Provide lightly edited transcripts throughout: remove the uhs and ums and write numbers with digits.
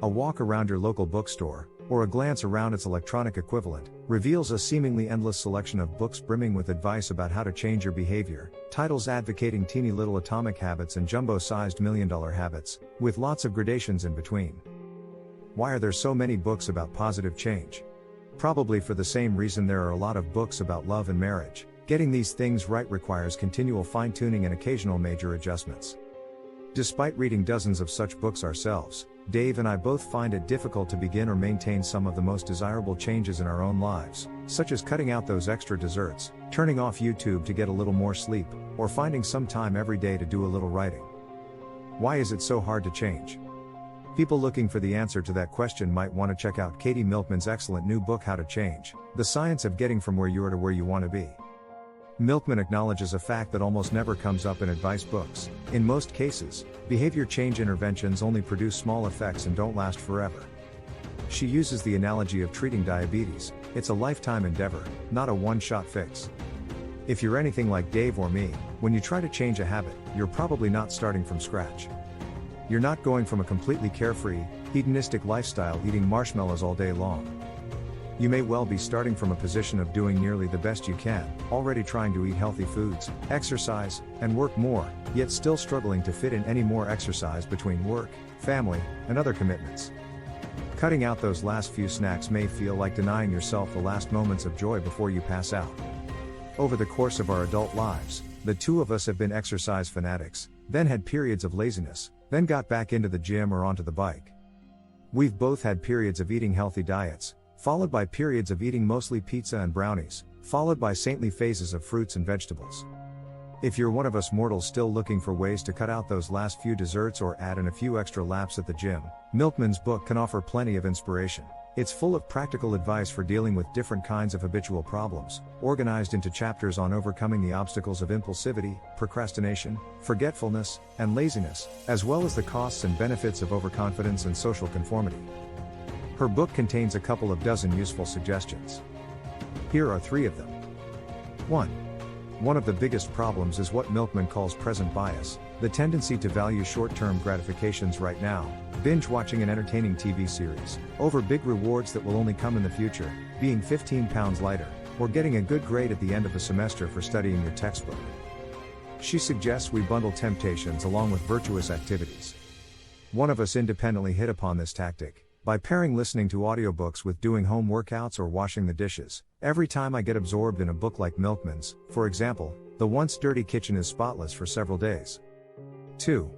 A walk around your local bookstore, or a glance around its electronic equivalent, reveals a seemingly endless selection of books brimming with advice about how to change your behavior, titles advocating teeny little atomic habits and jumbo-sized million-dollar habits, with lots of gradations in between. Why are there so many books about positive change? Probably for the same reason there are a lot of books about love and marriage. Getting these things right requires continual fine-tuning and occasional major adjustments. Despite reading dozens of such books ourselves, Dave and I both find it difficult to begin or maintain some of the most desirable changes in our own lives, such as cutting out those extra desserts, turning off YouTube to get a little more sleep, or finding some time every day to do a little writing. Why is it so hard to change? People looking for the answer to that question might want to check out Katie Milkman's excellent new book How to Change, The Science of Getting from Where You Are to Where You Want to Be. Milkman acknowledges a fact that almost never comes up in advice books. In most cases, behavior change interventions only produce small effects and don't last forever. She uses the analogy of treating diabetes. It's a lifetime endeavor, not a one-shot fix. If you're anything like Dave or me, when you try to change a habit, you're probably not starting from scratch. You're not going from a completely carefree, hedonistic lifestyle eating marshmallows all day long. You may well be starting from a position of doing nearly the best you can, already trying to eat healthy foods, exercise, and work more, yet still struggling to fit in any more exercise between work, family, and other commitments. Cutting out those last few snacks may feel like denying yourself the last moments of joy before you pass out. Over the course of our adult lives, the two of us have been exercise fanatics, then had periods of laziness, then got back into the gym or onto the bike. We've both had periods of eating healthy diets, followed by periods of eating mostly pizza and brownies, followed by saintly phases of fruits and vegetables. If you're one of us mortals still looking for ways to cut out those last few desserts or add in a few extra laps at the gym, Milkman's book can offer plenty of inspiration. It's full of practical advice for dealing with different kinds of habitual problems, organized into chapters on overcoming the obstacles of impulsivity, procrastination, forgetfulness, and laziness, as well as the costs and benefits of overconfidence and social conformity. Her book contains a couple of dozen useful suggestions. Here are 3 of them. 1. One of the biggest problems is what Milkman calls present bias, the tendency to value short-term gratifications right now, binge watching an entertaining TV series, over big rewards that will only come in the future, being 15 pounds lighter, or getting a good grade at the end of the semester for studying your textbook. She suggests we bundle temptations along with virtuous activities. One of us independently hit upon this tactic by pairing listening to audiobooks with doing home workouts or washing the dishes. Every time I get absorbed in a book like Milkman's, for example, the once dirty kitchen is spotless for several days. 2.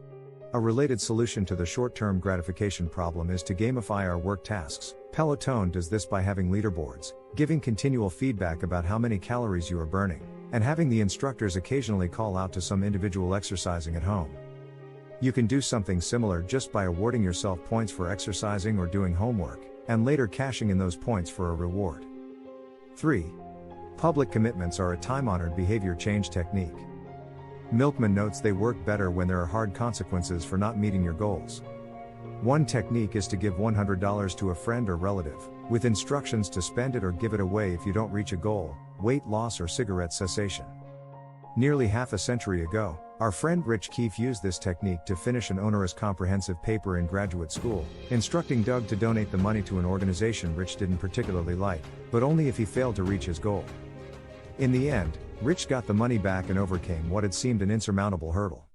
A related solution to the short-term gratification problem is to gamify our work tasks. Peloton does this by having leaderboards, giving continual feedback about how many calories you are burning, and having the instructors occasionally call out to some individual exercising at home. You can do something similar just by awarding yourself points for exercising or doing homework, and later cashing in those points for a reward. 3. Public commitments are a time-honored behavior change technique. Milkman notes they work better when there are hard consequences for not meeting your goals. One technique is to give $100 to a friend or relative, with instructions to spend it or give it away if you don't reach a goal, weight loss or cigarette cessation. Nearly half a century ago, our friend Rich Keefe used this technique to finish an onerous comprehensive paper in graduate school, instructing Doug to donate the money to an organization Rich didn't particularly like, but only if he failed to reach his goal. In the end, Rich got the money back and overcame what had seemed an insurmountable hurdle.